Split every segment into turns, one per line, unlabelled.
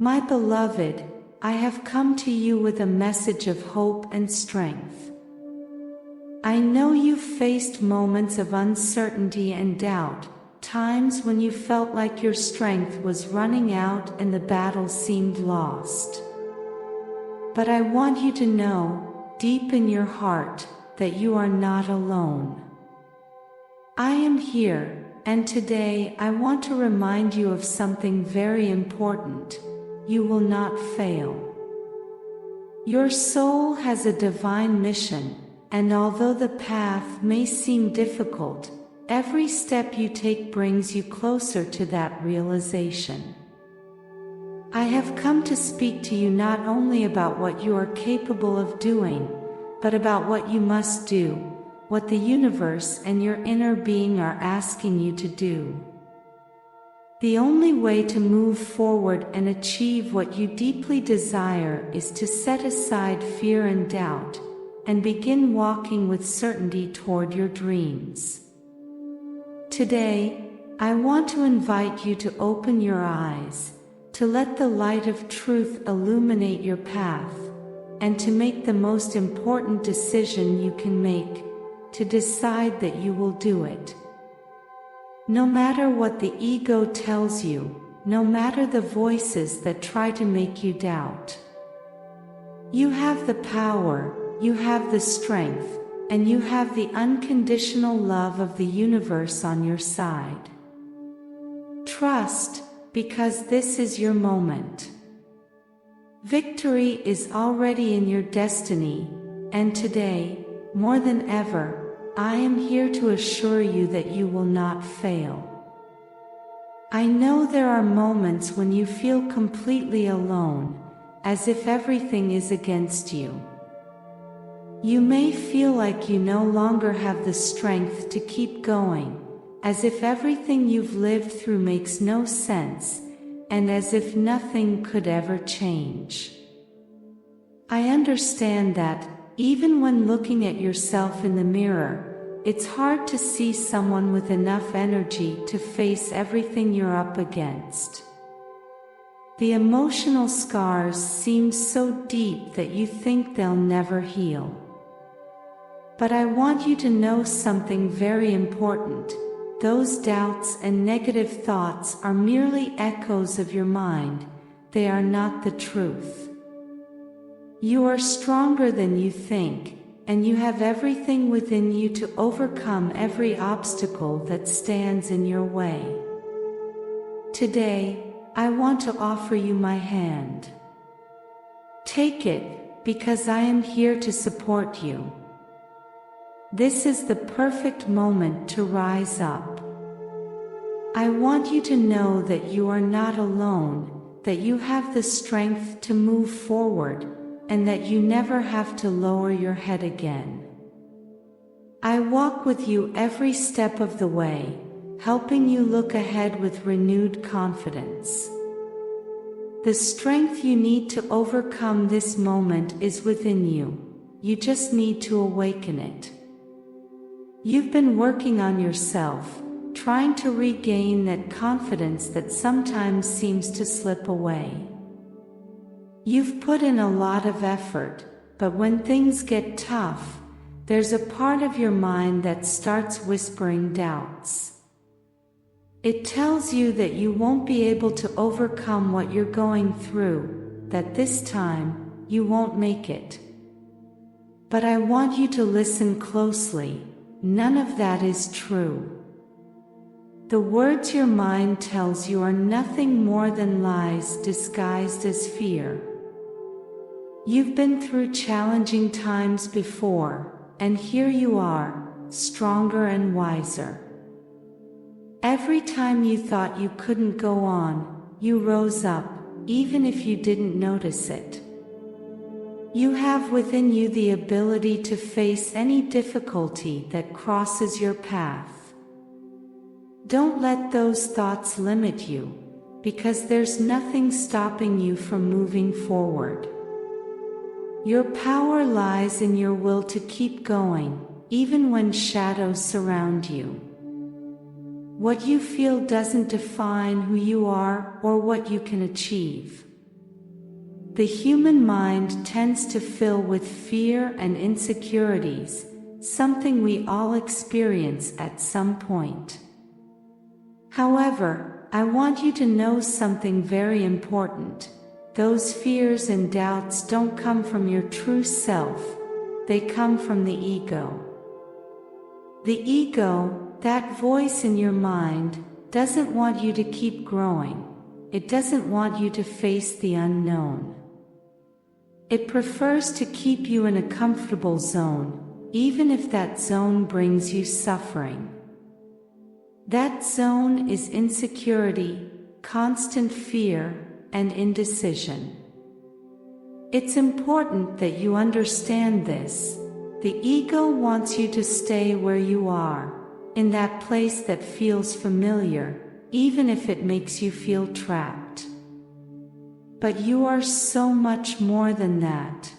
My beloved, I have come to you with a message of hope and strength. I know you've faced moments of uncertainty and doubt, times when you felt like your strength was running out and the battle seemed lost. But I want you to know, deep in your heart, that you are not alone. I am here, and today I want to remind you of something very important. You will not fail. Your soul has a divine mission, and although the path may seem difficult, every step you take brings you closer to that realization. I have come to speak to you not only about what you are capable of doing, but about what you must do, what the universe and your inner being are asking you to do. The only way to move forward and achieve what you deeply desire is to set aside fear and doubt, and begin walking with certainty toward your dreams. Today, I want to invite you to open your eyes, to let the light of truth illuminate your path, and to make the most important decision you can make, to decide that you will do it. No matter what the ego tells you, no matter the voices that try to make you doubt. You have the power, you have the strength, and you have the unconditional love of the universe on your side. Trust, because this is your moment. Victory is already in your destiny, and today, more than ever, I am here to assure you that you will not fail. I know there are moments when you feel completely alone, as if everything is against you. You may feel like you no longer have the strength to keep going, as if everything you've lived through makes no sense, and as if nothing could ever change. I understand that, even when looking at yourself in the mirror, it's hard to see someone with enough energy to face everything you're up against. The emotional scars seem so deep that you think they'll never heal. But I want you to know something very important. Those doubts and negative thoughts are merely echoes of your mind. They are not the truth. You are stronger than you think, and you have everything within you to overcome every obstacle that stands in your way. Today, I want to offer you my hand. Take it, because I am here to support you. This is the perfect moment to rise up. I want you to know that you are not alone, that you have the strength to move forward, and that you never have to lower your head again. I walk with you every step of the way, helping you look ahead with renewed confidence. The strength you need to overcome this moment is within you. You just need to awaken it. You've been working on yourself, trying to regain that confidence that sometimes seems to slip away. You've put in a lot of effort, but when things get tough, there's a part of your mind that starts whispering doubts. It tells you that you won't be able to overcome what you're going through, that this time, you won't make it. But I want you to listen closely. None of that is true. The words your mind tells you are nothing more than lies disguised as fear. You've been through challenging times before, and here you are, stronger and wiser. Every time you thought you couldn't go on, you rose up, even if you didn't notice it. You have within you the ability to face any difficulty that crosses your path. Don't let those thoughts limit you, because there's nothing stopping you from moving forward. Your power lies in your will to keep going, even when shadows surround you. What you feel doesn't define who you are or what you can achieve. The human mind tends to fill with fear and insecurities, something we all experience at some point. However, I want you to know something very important. Those fears and doubts don't come from your true self, they come from the ego. The ego, that voice in your mind, doesn't want you to keep growing. It doesn't want you to face the unknown. It prefers to keep you in a comfortable zone, even if that zone brings you suffering. That zone is insecurity, constant fear, and indecision. It's important that you understand this. The ego wants you to stay where you are, in that place that feels familiar, even if it makes you feel trapped. But you are so much more than that.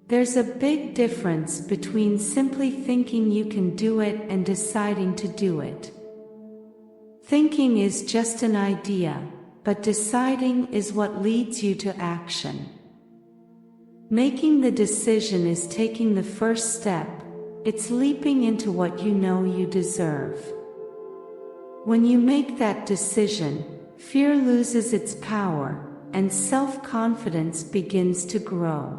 There's a big difference between simply thinking you can do it and deciding to do it. Thinking is just an idea, but deciding is what leads you to action. Making the decision is taking the first step. It's leaping into what you know you deserve. When you make that decision, fear loses its power, and self-confidence begins to grow.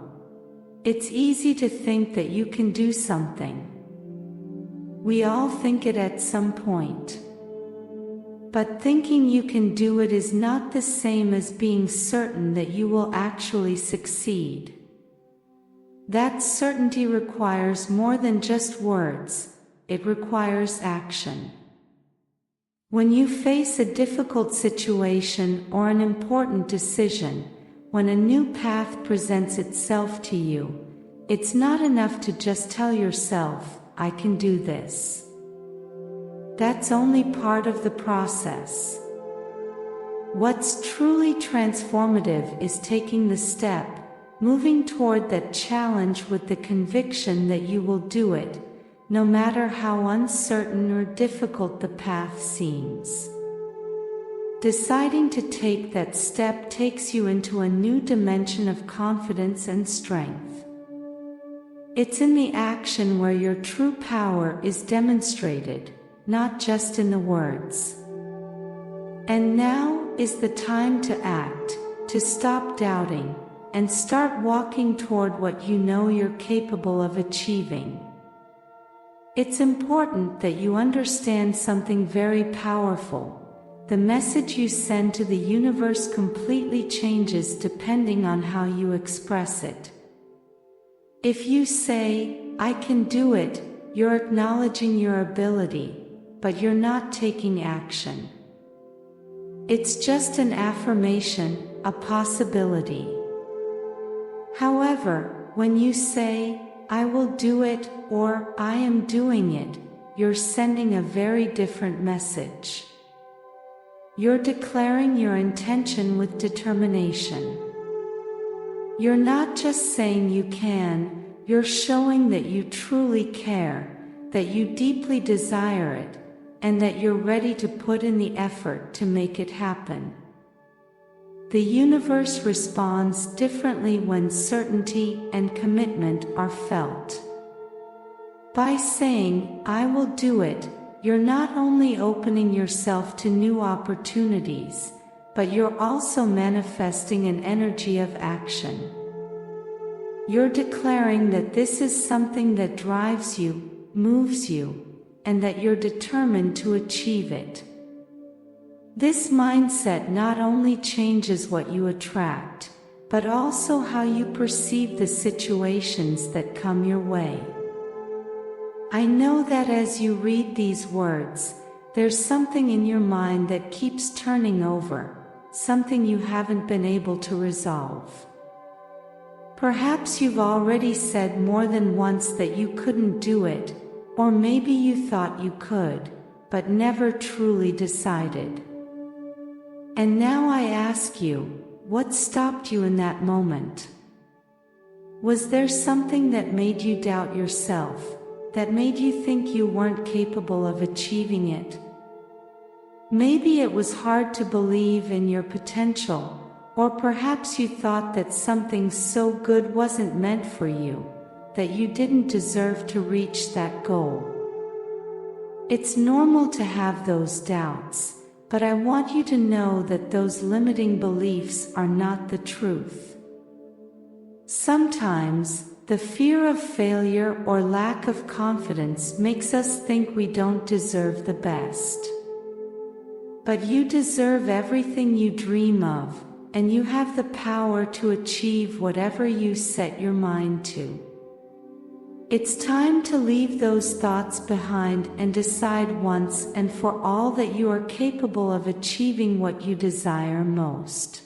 It's easy to think that you can do something. We all think it at some point. But thinking you can do it is not the same as being certain that you will actually succeed. That certainty requires more than just words, it requires action. When you face a difficult situation or an important decision, when a new path presents itself to you, it's not enough to just tell yourself, I can do this. That's only part of the process. What's truly transformative is taking the step, moving toward that challenge with the conviction that you will do it, no matter how uncertain or difficult the path seems. Deciding to take that step takes you into a new dimension of confidence and strength. It's in the action where your true power is demonstrated, not just in the words. And now is the time to act, to stop doubting, and start walking toward what you know you're capable of achieving. It's important that you understand something very powerful. The message you send to the universe completely changes depending on how you express it. If you say, I can do it, you're acknowledging your ability, but you're not taking action. It's just an affirmation, a possibility. However, when you say, I will do it, or I am doing it, you're sending a very different message. You're declaring your intention with determination. You're not just saying you can, you're showing that you truly care, that you deeply desire it, and that you're ready to put in the effort to make it happen. The universe responds differently when certainty and commitment are felt. By saying, I will do it, you're not only opening yourself to new opportunities, but you're also manifesting an energy of action. You're declaring that this is something that drives you, moves you, and that you're determined to achieve it. This mindset not only changes what you attract, but also how you perceive the situations that come your way. I know that as you read these words, there's something in your mind that keeps turning over, something you haven't been able to resolve. Perhaps you've already said more than once that you couldn't do it, or maybe you thought you could, but never truly decided. And now I ask you, what stopped you in that moment? Was there something that made you doubt yourself, that made you think you weren't capable of achieving it? Maybe it was hard to believe in your potential, Or perhaps you thought that something so good wasn't meant for you, that you didn't deserve to reach that goal. It's normal to have those doubts, but I want you to know that those limiting beliefs are not the truth. Sometimes, the fear of failure or lack of confidence makes us think we don't deserve the best. But you deserve everything you dream of, and you have the power to achieve whatever you set your mind to. It's time to leave those thoughts behind and decide once and for all that you are capable of achieving what you desire most.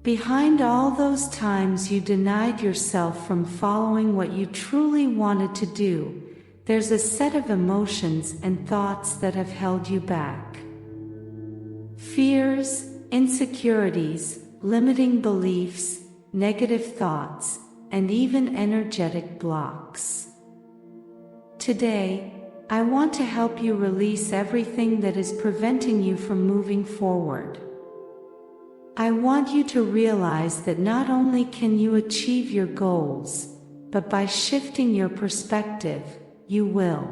Behind all those times you denied yourself from following what you truly wanted to do, there's a set of emotions and thoughts that have held you back. Fears, insecurities, limiting beliefs, negative thoughts, and even energetic blocks. Today, I want to help you release everything that is preventing you from moving forward. I want you to realize that not only can you achieve your goals, but by shifting your perspective, you will.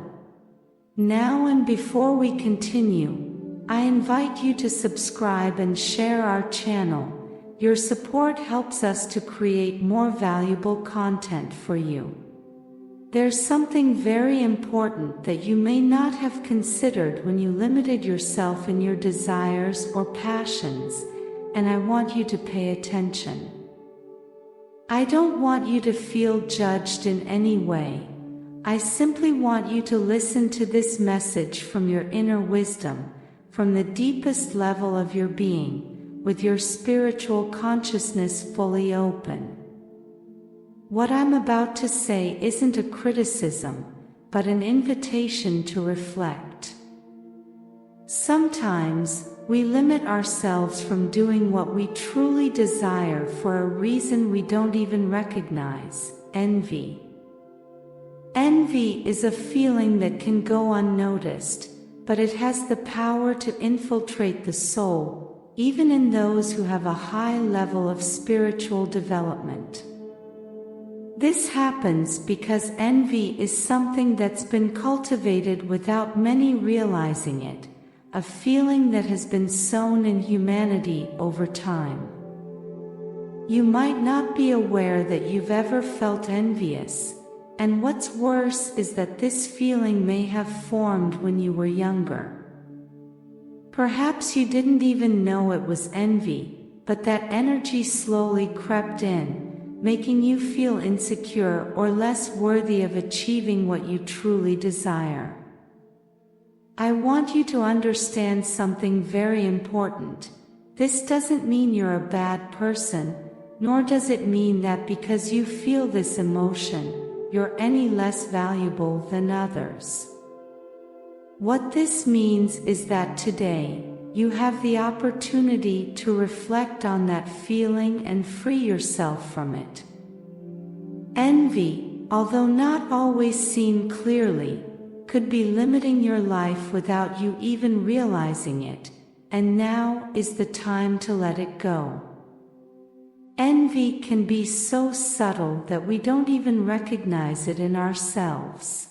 Now and before we continue, I invite you to subscribe and share our channel. Your support helps us to create more valuable content for you. There's something very important that you may not have considered when you limited yourself in your desires or passions, and I want you to pay attention. I don't want you to feel judged in any way. I simply want you to listen to this message from your inner wisdom, from the deepest level of your being, with your spiritual consciousness fully open. What I'm about to say isn't a criticism, but an invitation to reflect. Sometimes, we limit ourselves from doing what we truly desire for a reason we don't even recognize: envy. Envy is a feeling that can go unnoticed, but it has the power to infiltrate the soul, even in those who have a high level of spiritual development. This happens because envy is something that's been cultivated without many realizing it, a feeling that has been sown in humanity over time. You might not be aware that you've ever felt envious, and what's worse is that this feeling may have formed when you were younger. Perhaps you didn't even know it was envy, but that energy slowly crept in, making you feel insecure or less worthy of achieving what you truly desire. I want you to understand something very important. This doesn't mean you're a bad person, nor does it mean that because you feel this emotion, you're any less valuable than others. What this means is that today, you have the opportunity to reflect on that feeling and free yourself from it. Envy, although not always seen clearly, could be limiting your life without you even realizing it, and now is the time to let it go. Envy can be so subtle that we don't even recognize it in ourselves.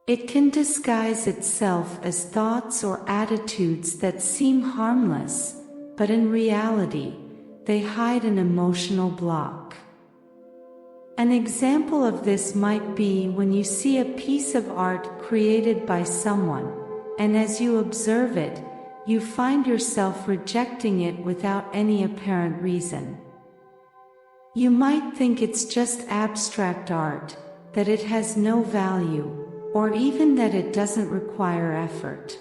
It can disguise itself as thoughts or attitudes that seem harmless, but in reality, they hide an emotional block. An example of this might be when you see a piece of art created by someone, and as you observe it, you find yourself rejecting it without any apparent reason. You might think it's just abstract art, that it has no value, or even that it doesn't require effort.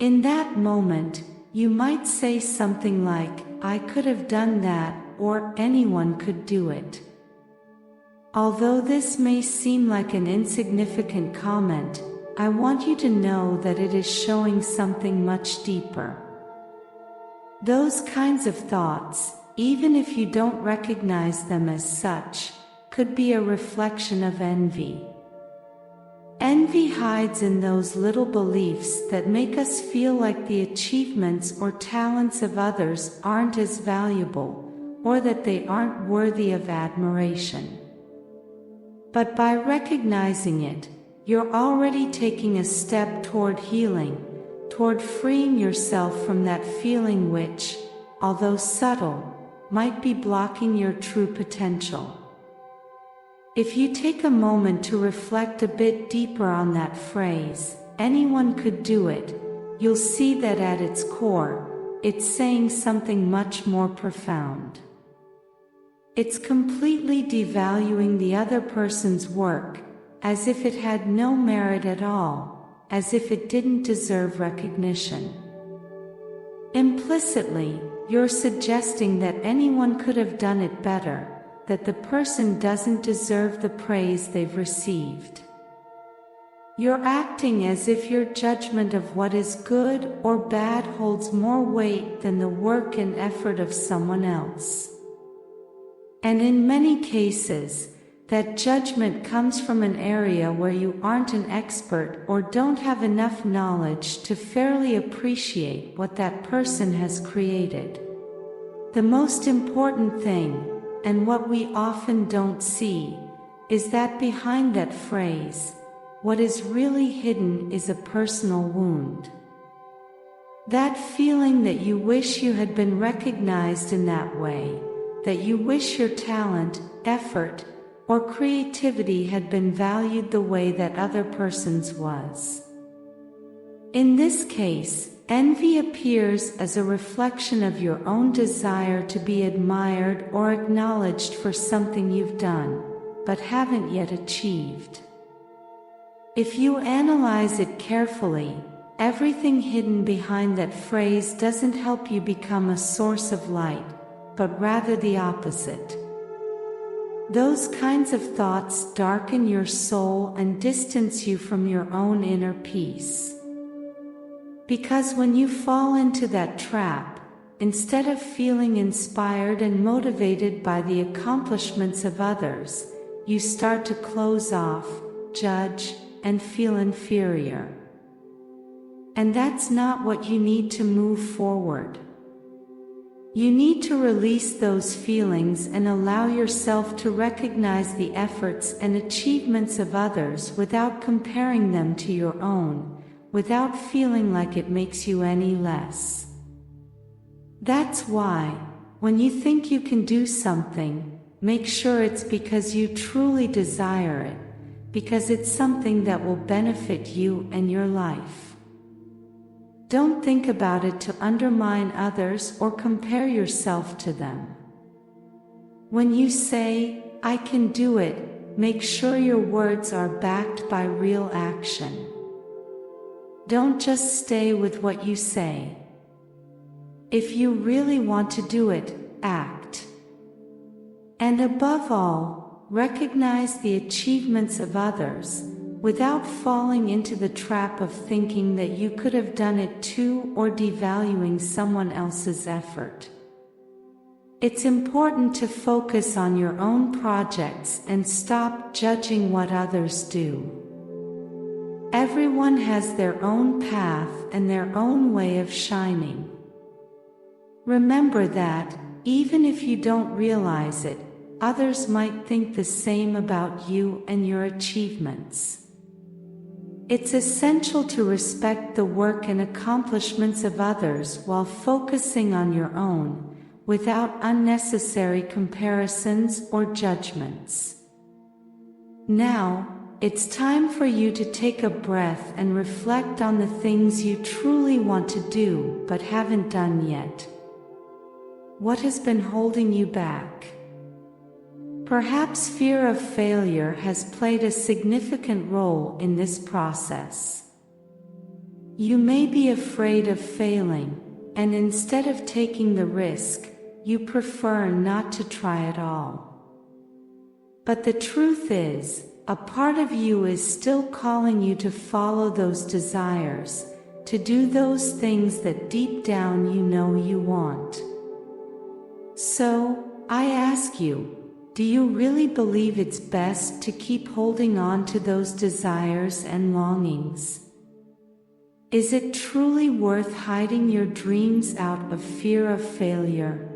In that moment, you might say something like, "I could have done that," or "anyone could do it." Although this may seem like an insignificant comment, I want you to know that it is showing something much deeper. Those kinds of thoughts, even if you don't recognize them as such, could be a reflection of envy. Envy hides in those little beliefs that make us feel like the achievements or talents of others aren't as valuable, or that they aren't worthy of admiration. But by recognizing it, you're already taking a step toward healing, toward freeing yourself from that feeling which, although subtle, might be blocking your true potential. If you take a moment to reflect a bit deeper on that phrase, anyone could do it, you'll see that at its core, it's saying something much more profound. It's completely devaluing the other person's work, as if it had no merit at all, as if it didn't deserve recognition. Implicitly, you're suggesting that anyone could have done it better, that the person doesn't deserve the praise they've received. You're acting as if your judgment of what is good or bad holds more weight than the work and effort of someone else. And in many cases, that judgment comes from an area where you aren't an expert or don't have enough knowledge to fairly appreciate what that person has created. The most important thing, and what we often don't see, is that behind that phrase, what is really hidden is a personal wound. That feeling that you wish you had been recognized in that way, that you wish your talent, effort, or creativity had been valued the way that other person's was. In this case, envy appears as a reflection of your own desire to be admired or acknowledged for something you've done, but haven't yet achieved. If you analyze it carefully, everything hidden behind that phrase doesn't help you become a source of light, but rather the opposite. Those kinds of thoughts darken your soul and distance you from your own inner peace. Because when you fall into that trap, instead of feeling inspired and motivated by the accomplishments of others, you start to close off, judge, and feel inferior. And that's not what you need to move forward. You need to release those feelings and allow yourself to recognize the efforts and achievements of others without comparing them to your own, without feeling like it makes you any less. That's why, when you think you can do something, make sure it's because you truly desire it, because it's something that will benefit you and your life. Don't think about it to undermine others or compare yourself to them. When you say, "I can do it," make sure your words are backed by real action. Don't just stay with what you say. If you really want to do it, act. And above all, recognize the achievements of others, without falling into the trap of thinking that you could have done it too or devaluing someone else's effort. It's important to focus on your own projects and stop judging what others do. Everyone has their own path and their own way of shining. Remember that, even if you don't realize it, others might think the same about you and your achievements. It's essential to respect the work and accomplishments of others while focusing on your own, without unnecessary comparisons or judgments. Now, it's time for you to take a breath and reflect on the things you truly want to do but haven't done yet. What has been holding you back? Perhaps fear of failure has played a significant role in this process. You may be afraid of failing, and instead of taking the risk, you prefer not to try at all. But the truth is, a part of you is still calling you to follow those desires, to do those things that deep down you know you want. So, I ask you, Do you really believe it's best to keep holding on to those desires and longings? Is it truly worth hiding your dreams out of fear of failure?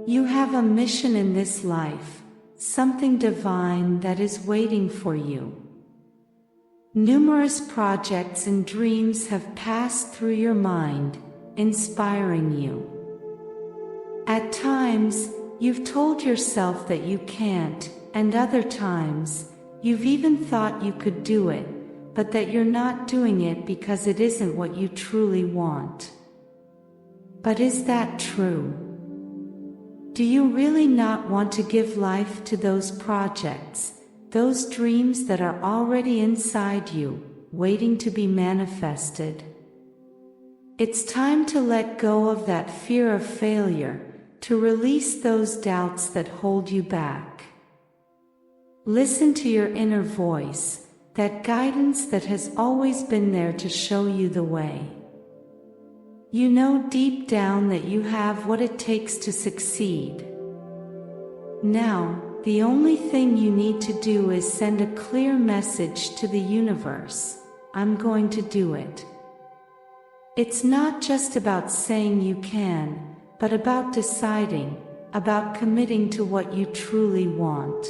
You have a mission in this life, something divine that is waiting for you. Numerous projects and dreams have passed through your mind, inspiring you. At times, you've told yourself that you can't, and other times, you've even thought you could do it, but that you're not doing it because it isn't what you truly want. But is that true? Do you really not want to give life to those projects, those dreams that are already inside you, waiting to be manifested? It's time to let go of that fear of failure, to release those doubts that hold you back. Listen to your inner voice, that guidance that has always been there to show you the way. You know deep down that you have what it takes to succeed. Now, the only thing you need to do is send a clear message to the universe: I'm going to do it. It's not just about saying you can, but about deciding, about committing to what you truly want.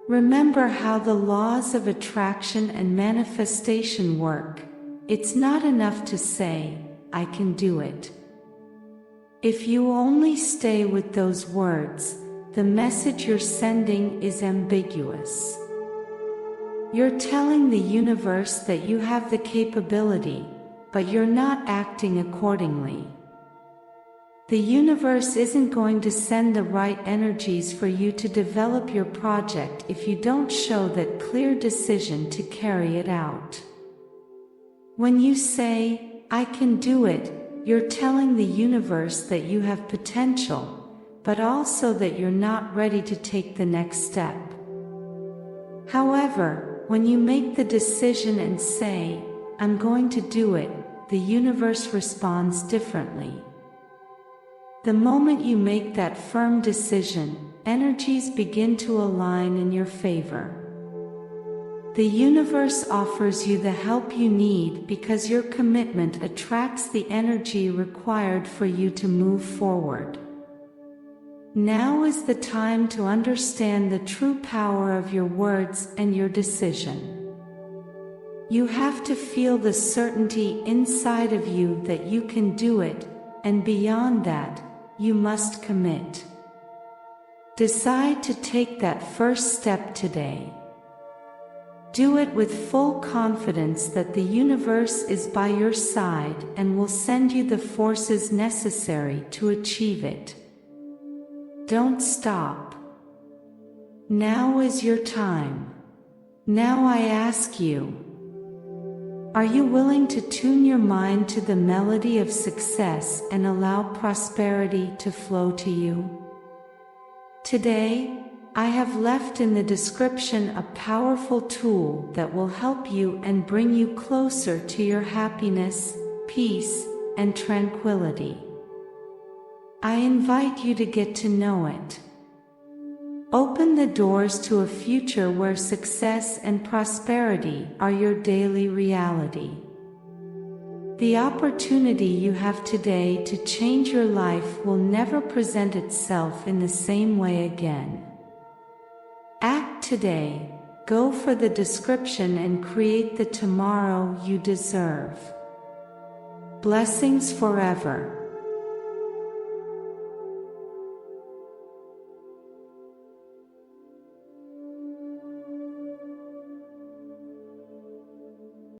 Remember how the laws of attraction and manifestation work. It's not enough to say, I can do it. If you only stay with those words, the message you're sending is ambiguous. You're telling the universe that you have the capability, but you're not acting accordingly. The universe isn't going to send the right energies for you to develop your project if you don't show that clear decision to carry it out. When you say, I can do it, you're telling the universe that you have potential, but also that you're not ready to take the next step. However, when you make the decision and say, I'm going to do it, the universe responds differently. The moment you make that firm decision, energies begin to align in your favor. The universe offers you the help you need because your commitment attracts the energy required for you to move forward. Now is the time to understand the true power of your words and your decision. You have to feel the certainty inside of you that you can do it, and beyond that, you must commit. Decide to take that first step today. Do it with full confidence that the universe is by your side and will send you the forces necessary to achieve it. Don't stop. Now is your time. Now I ask you, are you willing to tune your mind to the melody of success and allow prosperity to flow to you? Today, I have left in the description a powerful tool that will help you and bring you closer to your happiness, peace, and tranquility. I invite you to get to know it. Open the doors to a future where success and prosperity are your daily reality. The opportunity you have today to change your life will never present itself in the same way again. Act today, go for the description and create the tomorrow you deserve. Blessings forever.